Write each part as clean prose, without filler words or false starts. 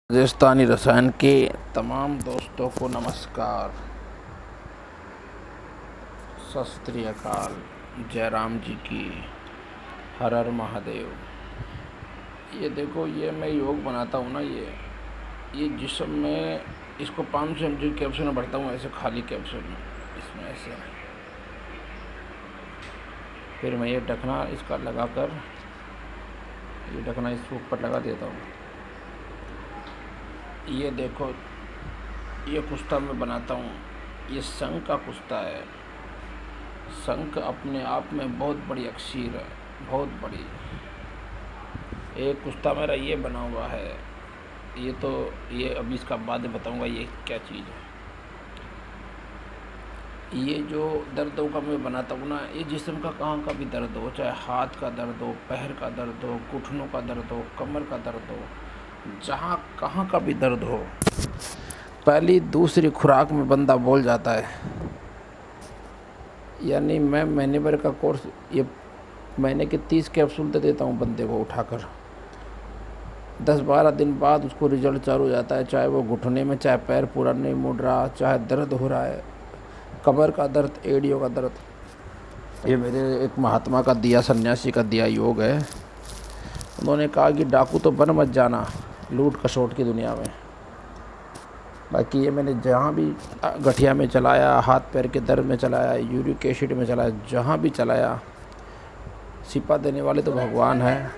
राजस्थानी रसायन के तमाम दोस्तों को नमस्कार, सत श्री अकाल, जय राम जी की, हर हर महादेव। ये देखो, ये मैं योग बनाता हूँ ना, ये जिसम में इसको 500 mg कैप्सूल में भरता हूँ, ऐसे खाली कैप्सूल में, इसमें ऐसे। फिर मैं ये ढकना इसका लगाकर, ये ढकना इसके ऊपर लगा देता हूँ। ये देखो, ये कुश्ता मैं बनाता हूँ, ये शंख का कुश्ता है। शंख अपने आप में बहुत बड़ी अक्षीर है, बहुत बड़ी। एक कुश्ता मेरा ये बना हुआ है, ये अभी इसका बाद में बताऊँगा ये क्या चीज़ है। ये जो दर्दों का मैं बनाता हूँ ना, ये जिस्म का कहाँ का भी दर्द हो, चाहे हाथ का दर्द हो, पैर का दर्द हो, घुटनों का दर्द हो, कमर का दर्द हो, जहाँ कहाँ का भी दर्द हो, पहली दूसरी खुराक में बंदा बोल जाता है। यानी मैं महीने भर का कोर्स, ये महीने के 30 कैप्सूल दे देता हूँ बंदे को उठाकर। 10-12 दिन बाद उसको रिजल्ट चालू हो जाता है, चाहे वो घुटने में, चाहे पैर पूरा नहीं मुड़ रहा, चाहे दर्द हो रहा है, कमर का दर्द, एड़ियों का दर्द। ये मेरे एक महात्मा का दिया, सन्यासी का दिया योग है। उन्होंने कहा कि डाकू तो बन मत जाना लूट खसोट की दुनिया में। बाकी ये मैंने जहाँ भी गठिया में चलाया, हाथ पैर के दर्द में चलाया, यूरिक एसिड में चलाया, जहाँ भी चलाया, शिफा देने वाले तो भगवान है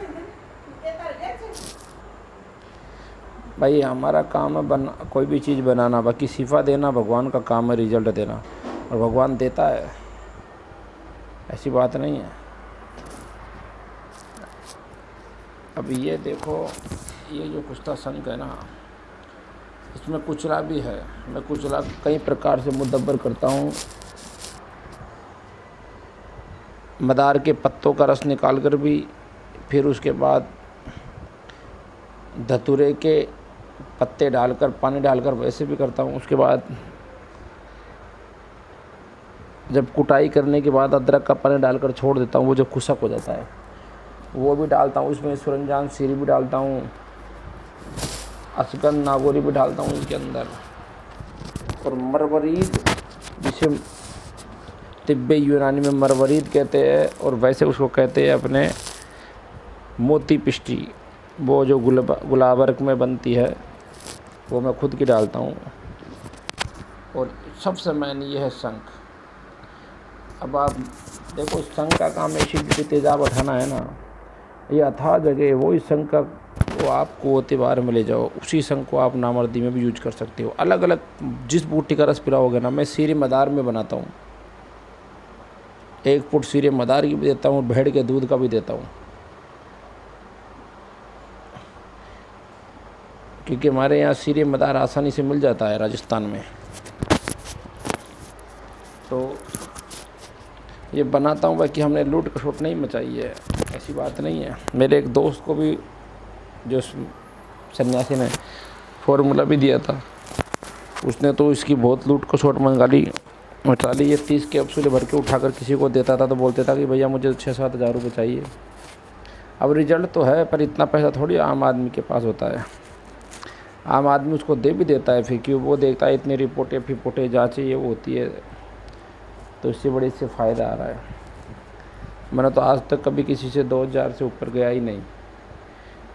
भाई। हमारा काम है कोई भी चीज़ बनाना, बाकी शिफा देना भगवान का काम है, रिजल्ट देना, और भगवान देता है, ऐसी बात नहीं है। अब ये देखो, ये जो कुश्ता शंख है ना, इसमें कुचला भी है। मैं कुचला कई प्रकार से मुद्दब्बर करता हूँ। मदार के पत्तों का रस निकाल कर भी, फिर उसके बाद धतूरे के पत्ते डालकर, पानी डालकर वैसे भी करता हूँ। उसके बाद जब कुटाई करने के बाद अदरक का पानी डालकर छोड़ देता हूँ, वो जो खुशक हो जाता है वो भी डालता हूँ। इसमें सुरंजान सीरी भी डालता हूँ, अश्वगंध नागौरी भी डालता हूँ इसके अंदर, और मरवरीद, जिसे तिब्बे यूनानी में मरवरीद कहते हैं, और वैसे उसको कहते हैं अपने मोती पिष्टी, वो जो गुलाबर्क में बनती है, वो मैं खुद की डालता हूँ। और सबसे मेन ये है शंख। अब आप देखो, शंख का काम एसिडिटी तेजाब हटाना है ना, ये अथाह जगह वही शंख का, वो आपको त्योहार में ले जाओ, उसी शंख को आप नामर्दी में भी यूज कर सकते हो। अलग अलग जिस बूटी का रस पिलाओगे ना, मैं सीरे मदार में बनाता हूँ, 1 फुट सीरे मदार की भी देता हूँ, भेड़ के दूध का भी देता हूँ, क्योंकि हमारे यहाँ सीरे मदार आसानी से मिल जाता है राजस्थान में। तो ये बनाता हूँ, बाकी हमने लूट खसोट नहीं मचाई है, ऐसी बात नहीं है। मेरे एक दोस्त को भी, जो सन्यासी ने फॉर्मूला भी दिया था, उसने तो इसकी बहुत लूट खसोट मचा ली। ये 30 कैप्सूल भर के उठाकर किसी को देता था तो बोलते था कि भैया मुझे 6-7 हज़ार रुपये चाहिए। अब रिजल्ट तो है, पर इतना पैसा थोड़ी आम आदमी के पास होता है। आम आदमी उसको दे भी देता है, फिर क्यों, वो देखता है इतनी रिपोर्टें फिपोटें जाँचें ये वो होती है, तो इससे बड़े इससे फ़ायदा आ रहा है। मैंने तो आज तक कभी किसी से 2,000 से ऊपर गया ही नहीं,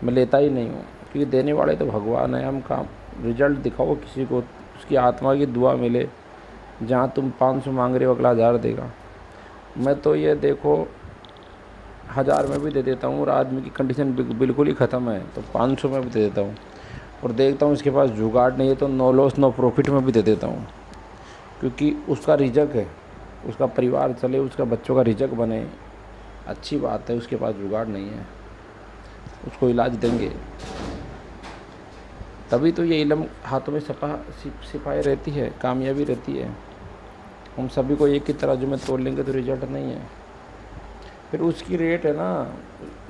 मैं लेता ही नहीं हूँ, क्योंकि देने वाले तो भगवान है। हम काम रिजल्ट दिखाओ किसी को, उसकी आत्मा की दुआ मिले। जहाँ तुम 500 मांग रहे हो, अगला 1000 देगा। मैं तो ये देखो 1000 में भी दे देता हूँ, और आदमी की कंडीशन बिल्कुल ही ख़त्म है तो 500 में भी दे देता हूँ, और देखता हूँ इसके पास जुगाड़ नहीं है तो नो लॉस नो प्रॉफिट में भी दे देता हूँ, क्योंकि उसका रिजक है, उसका परिवार चले, उसका बच्चों का रिजक बने, अच्छी बात है। उसके पास जुगाड़ नहीं है, उसको इलाज देंगे, तभी तो ये इल्म हाथों में सिपाही रहती है, कामयाबी रहती है। हम सभी को एक ही तराजू में तोड़ लेंगे तो रिजल्ट नहीं है। फिर उसकी रेट है ना,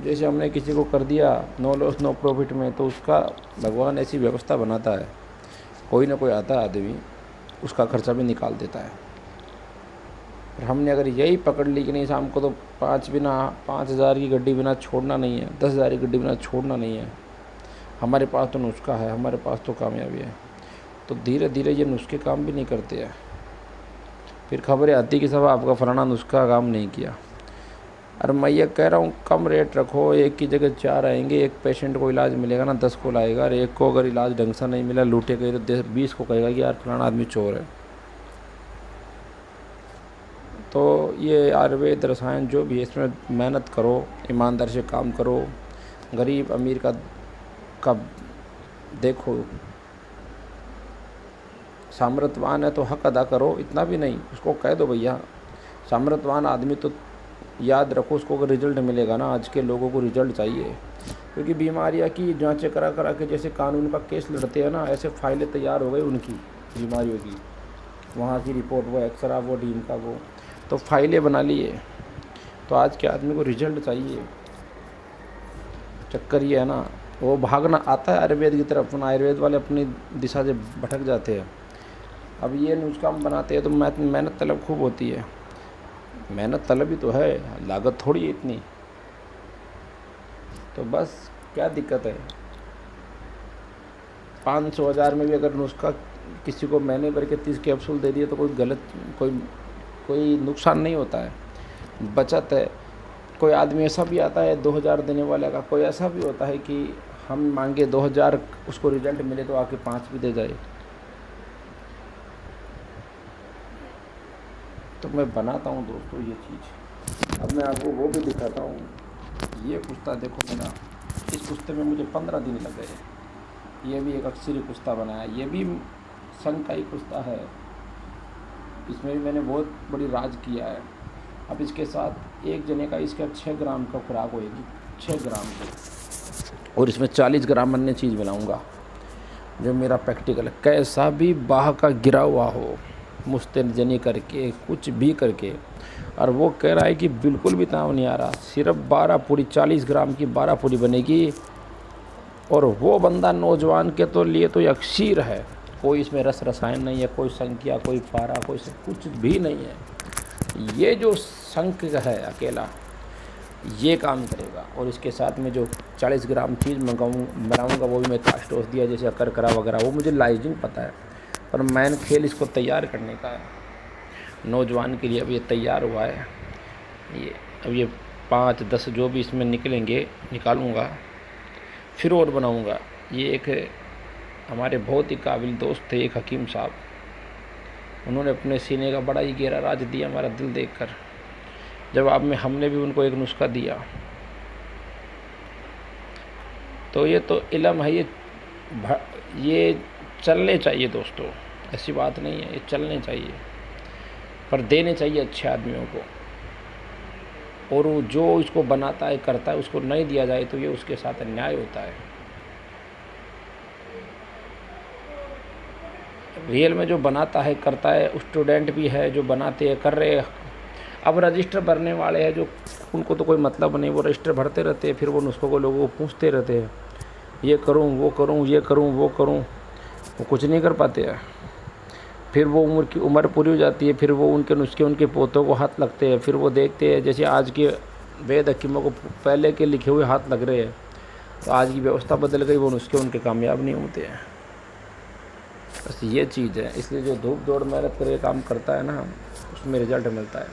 जैसे हमने किसी को कर दिया नो लॉस नो प्रॉफिट में, तो उसका भगवान ऐसी व्यवस्था बनाता है, कोई ना कोई आता है आदमी, उसका खर्चा भी निकाल देता है। और हमने अगर यही पकड़ ली कि नहीं, शाम को तो 5 हज़ार की गड्डी बिना छोड़ना नहीं है, 10,000 की गड्डी बिना छोड़ना नहीं है, हमारे पास तो नुस्खा है, हमारे पास तो कामयाबी है। तो धीरे धीरे ये नुस्खे काम भी नहीं करते हैं। फिर खबरें आती कि साहब आपका फलाना नुस्खा काम नहीं किया। अरे मैं ये कह रहा हूँ कम रेट रखो, एक की जगह 4 आएंगे, एक पेशेंट को इलाज मिलेगा ना 10 को लाएगा। और एक को अगर इलाज ढंग से नहीं मिला, लूटे गए, तो 20 को कहेगा कि यार फलाना आदमी चोर है। तो ये आयुर्वेद रसायन जो भी है, इसमें मेहनत करो, ईमानदार से काम करो। गरीब अमीर का देखो, सामर्थ्यवान है तो हक अदा करो, इतना भी नहीं, उसको कह दो भैया। सामर्थ्यवान आदमी तो याद रखो, उसको अगर रिजल्ट मिलेगा ना, आज के लोगों को रिजल्ट चाहिए। क्योंकि बीमारियां की जांचें करा करा के जैसे कानून का केस लड़ते हैं ना, ऐसे फाइलें तैयार हो गई उनकी बीमारियों की, वहाँ की रिपोर्ट, वो एक्सरा, वो डीन का वो, तो फाइलें बना लिए। तो आज के आदमी को रिजल्ट चाहिए। चक्कर ये है ना, वो भागना आता है आयुर्वेद की तरफ, आयुर्वेद वाले अपनी दिशा से भटक जाते हैं। अब ये नुस्खा हम बनाते हैं तो मेहनत तलब खूब होती है। मेहनत तलब ही तो है, लागत थोड़ी है इतनी। तो बस क्या दिक्कत है, 500-1000 में भी अगर नुस्खा किसी को महीने भर के 30 कैप्सूल दे दिए तो कोई नुकसान नहीं होता है, बचत है। कोई आदमी ऐसा भी आता है 2000 देने वाले का, कोई ऐसा भी होता है कि हम मांगे 2000, उसको रिजल्ट मिले तो आके 5 भी दे जाए। तो मैं बनाता हूँ दोस्तों ये चीज़। अब मैं आपको वो भी दिखाता हूँ। ये कुश्ता देखो मेरा, इस कुश्ते में मुझे 15 दिन लग गए। ये भी एक अक्सरी कुश्ता बनाया, ये भी संघ का ही कुश्ता है। इसमें भी मैंने बहुत बड़ी राज किया है। अब इसके साथ एक जने का इसका 6 ग्राम का खुराक होएगी, 6 ग्राम की, और इसमें 40 ग्राम अन्य चीज़ मिलाऊंगा जो मेरा प्रैक्टिकल है। कैसा भी बाह का गिरा हुआ हो, मुस्तजनी करके, कुछ भी करके, और वो कह रहा है कि बिल्कुल भी ताव नहीं आ रहा, सिर्फ 12 पूरी 40 ग्राम की 12 पूरी बनेगी। और वो बंदा नौजवान के तो लिए तो अक्सीर है, कोई इसमें रस रसायन नहीं है, कोई संख्या, कोई फारा, कोई कुछ भी नहीं है। ये जो संख है अकेला, ये काम करेगा। और इसके साथ में जो 40 ग्राम चीज़ बनाऊँगा वो भी मैं कास्टोस दिया, जैसे अकर करा वगैरह, वो मुझे लाइजिंग पता है, पर मैन खेल इसको तैयार करने का है नौजवान के लिए। अब ये तैयार हुआ है, ये अब ये 5-10 जो भी इसमें निकलेंगे निकालूँगा, फिर और बनाऊँगा। ये एक हमारे बहुत ही काबिल दोस्त थे, एक हकीम साहब, उन्होंने अपने सीने का बड़ा ही गहरा राज दिया हमारा दिल देखकर। जवाब में हमने भी उनको एक नुस्खा दिया। तो ये तो इल्म है, ये चलने चाहिए दोस्तों, ऐसी बात नहीं है, ये चलने चाहिए, पर देने चाहिए अच्छे आदमियों को। और वो जो इसको बनाता है करता है, उसको नहीं दिया जाए तो ये उसके साथ अन्याय होता है। रियल में जो बनाता है करता है, स्टूडेंट भी है जो बनाते हैं कर रहे हैं। अब रजिस्टर भरने वाले हैं जो, उनको तो कोई मतलब नहीं, वो रजिस्टर भरते रहते हैं, फिर वो नुस्खों को लोगों को पूछते रहते हैं, ये करूं वो करूं, ये करूं वो करूं, वो कुछ नहीं कर पाते हैं। फिर वो उम्र पूरी हो जाती है, फिर वो उनके नुस्खे उनके पोतों को हाथ लगते हैं, फिर वो देखते हैं जैसे आज के वेद हकीमों को पहले के लिखे हुए हाथ लग रहे हैं, तो आज की व्यवस्था बदल गई, वो नुस्खे उनके कामयाब नहीं होते हैं। बस ये चीज़ है। इसलिए जो धूप दौड़ मेहनत करके काम करता है ना, उसमें रिजल्ट मिलता है।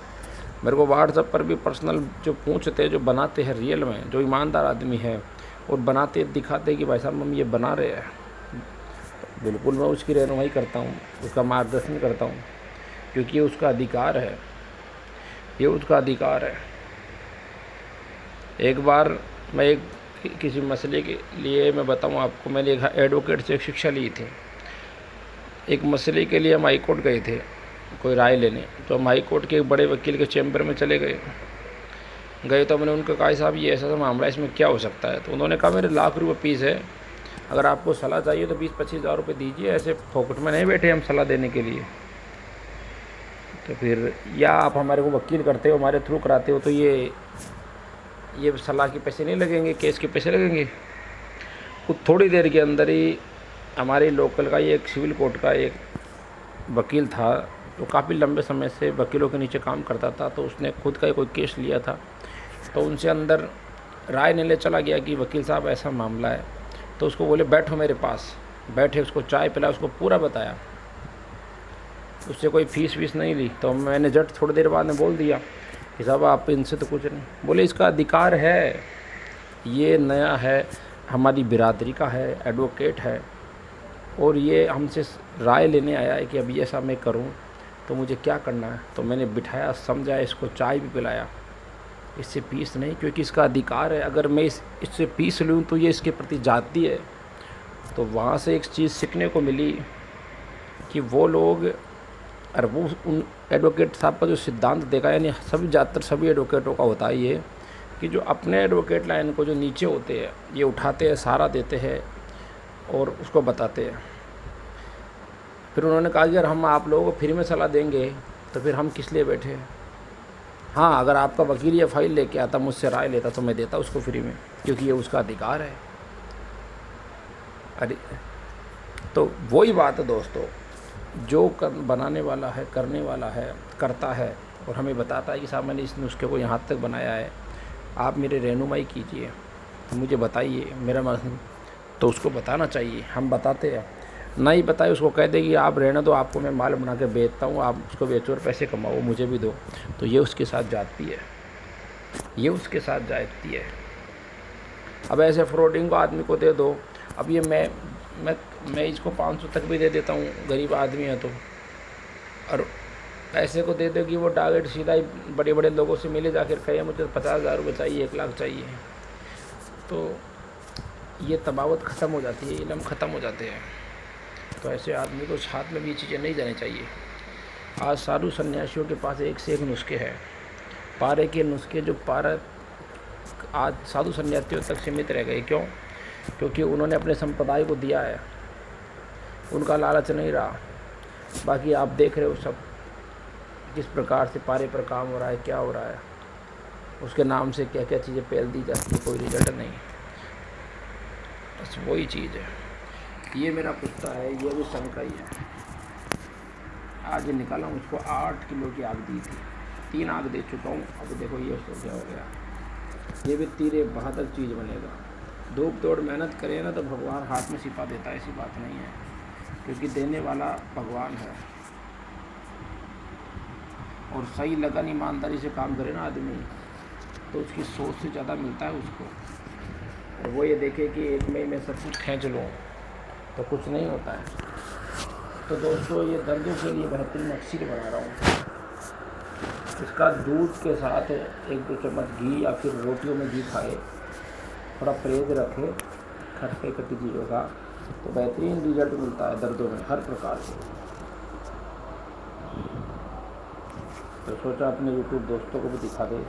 मेरे को व्हाट्सएप पर भी पर्सनल जो पूछते हैं, जो बनाते हैं रियल में, जो ईमानदार आदमी है और बनाते दिखाते कि भाई साहब हम ये बना रहे हैं, बिल्कुल मैं उसकी रहनुमाई करता हूँ, उसका मार्गदर्शन करता हूँ, क्योंकि ये उसका अधिकार है, ये उसका अधिकार है। एक बार मैं किसी मसले के लिए मैं बताऊँ आपको, मैंने एक एडवोकेट से एक शिक्षा ली थी। एक मसले के लिए हम हाई कोर्ट गए थे कोई राय लेने, तो हम हाई कोर्ट के एक बड़े वकील के चैम्बर में चले गए तो मैंने उनको कहा साहब ये ऐसा मामला है, इसमें क्या हो सकता है। तो उन्होंने कहा मेरे लाख रुपये फीस है, अगर आपको सलाह चाहिए तो 20-25 हज़ार रुपये दीजिए, ऐसे फोकट में नहीं बैठे हम सलाह देने के लिए। तो फिर या आप हमारे को वकील करते हो, हमारे थ्रू कराते हो, तो ये सलाह के पैसे नहीं लगेंगे, केस के पैसे लगेंगे। कुछ थोड़ी देर के अंदर ही हमारे लोकल का ये एक सिविल कोर्ट का एक वकील था, तो काफ़ी लंबे समय से वकीलों के नीचे काम करता था, तो उसने खुद का कोई केस लिया था, तो उनसे अंदर राय लेने चला गया कि वकील साहब ऐसा मामला है। तो उसको बोले बैठो मेरे पास, बैठे, उसको चाय पिला, उसको पूरा बताया, उससे कोई फ़ीस वीस नहीं ली। तो मैंने जट थोड़ी देर बाद में बोल दिया कि साहब आप इनसे तो कुछ नहीं। बोले इसका अधिकार है, ये नया है, हमारी बिरादरी का है, एडवोकेट है, और ये हमसे राय लेने आया है कि अब ये ऐसा मैं करूं तो मुझे क्या करना है। तो मैंने बिठाया, समझाया, इसको चाय भी पिलाया, इससे फीस नहीं, क्योंकि इसका अधिकार है। अगर मैं इससे फीस लूँ तो ये इसके प्रति जाती है। तो वहाँ से एक चीज़ सीखने को मिली कि वो लोग, और वो उन एडवोकेट साहब का जो सिद्धांत देखा, यानी सभी ज़्यादातर सभी एडवोकेटों का होता है ये, कि जो अपने एडवोकेट लाइन को जो नीचे होते हैं ये उठाते हैं, सहारा देते हैं और उसको बताते हैं। फिर उन्होंने कहा कि अगर हम आप लोगों को फ्री में सलाह देंगे तो फिर हम किस लिए बैठे। हाँ, अगर आपका वकील ये फाइल लेके आता, मुझसे राय लेता, तो मैं देता उसको फ्री में, क्योंकि ये उसका अधिकार है। अरे तो वही बात है दोस्तों, जो बनाने वाला है, करने वाला है, करता है और हमें बताता है कि साहब मैंने इस नुस्खे को यहाँ तक बनाया है, आप मेरे रहनुमाई कीजिए, तो मुझे बताइए मेरा मन, तो उसको बताना चाहिए। हम बताते हैं, नहीं बताए उसको कह दे कि आप रहने दो, आपको मैं माल बना के बेचता हूँ, आप उसको बेचो और पैसे कमाओ, मुझे भी दो, तो ये उसके साथ जाती है, ये उसके साथ जाती है। अब ऐसे फ्रॉडिंग को आदमी को दे दो, अब ये मैं इसको 500 तक भी दे देता हूँ, गरीब आदमी है तो, और ऐसे को दे दो कि वो टारगेट सीधा ही बड़े बड़े लोगों से मिले, जाकर कहे मुझे 50,000 रुपये चाहिए, 1 लाख चाहिए, तो ये तबावत ख़त्म हो जाती है, इल्म ख़त्म हो जाते हैं। तो ऐसे आदमी को हाथ में भी ये चीज़ें नहीं जानी चाहिए। आज साधु सन्यासियों के पास एक से एक नुस्खे हैं, पारे के नुस्खे, जो पारा आज साधु सन्यासियों तक सीमित रह गए। क्यों? क्योंकि उन्होंने अपने संप्रदाय को दिया है, उनका लालच नहीं रहा। बाकी आप देख रहे हो सब किस प्रकार से पारे पर काम हो रहा है, क्या हो रहा है, उसके नाम से क्या क्या चीज़ें पहल दी जाती है, कोई रिजल्ट नहीं। बस वही चीज़ है। ये मेरा कुत्ता है, ये भी सन का ही है। आज निकाला हूँ, उसको 8 किलो की आग दी थी, 3 आग दे चुका हूँ। अब देखो ये उसको क्या हो गया। ये भी तीरे बहादुर चीज़ बनेगा। धूप तोड़ मेहनत करें ना तो भगवान हाथ में सिपा देता है, ऐसी बात नहीं है, क्योंकि देने वाला भगवान है। और सही लगन ईमानदारी से काम करे ना आदमी, तो उसकी सोच से ज़्यादा मिलता है उसको। और वो ये देखे कि एक मई में सब कुछ खींच लूँ तो कुछ नहीं होता है। तो दोस्तों, ये दर्दों के लिए बेहतरीन अक्सीर बना रहा हूँ। इसका दूध के साथ 1-2 चम्मच घी या फिर रोटियों में घी खाए, थोड़ा परहेज रखे खट्टे खट्टी चीज़ों का, तो बेहतरीन रिजल्ट मिलता है दर्दों में हर प्रकार से। तो सोचा अपने यूट्यूब दोस्तों को भी दिखा दे।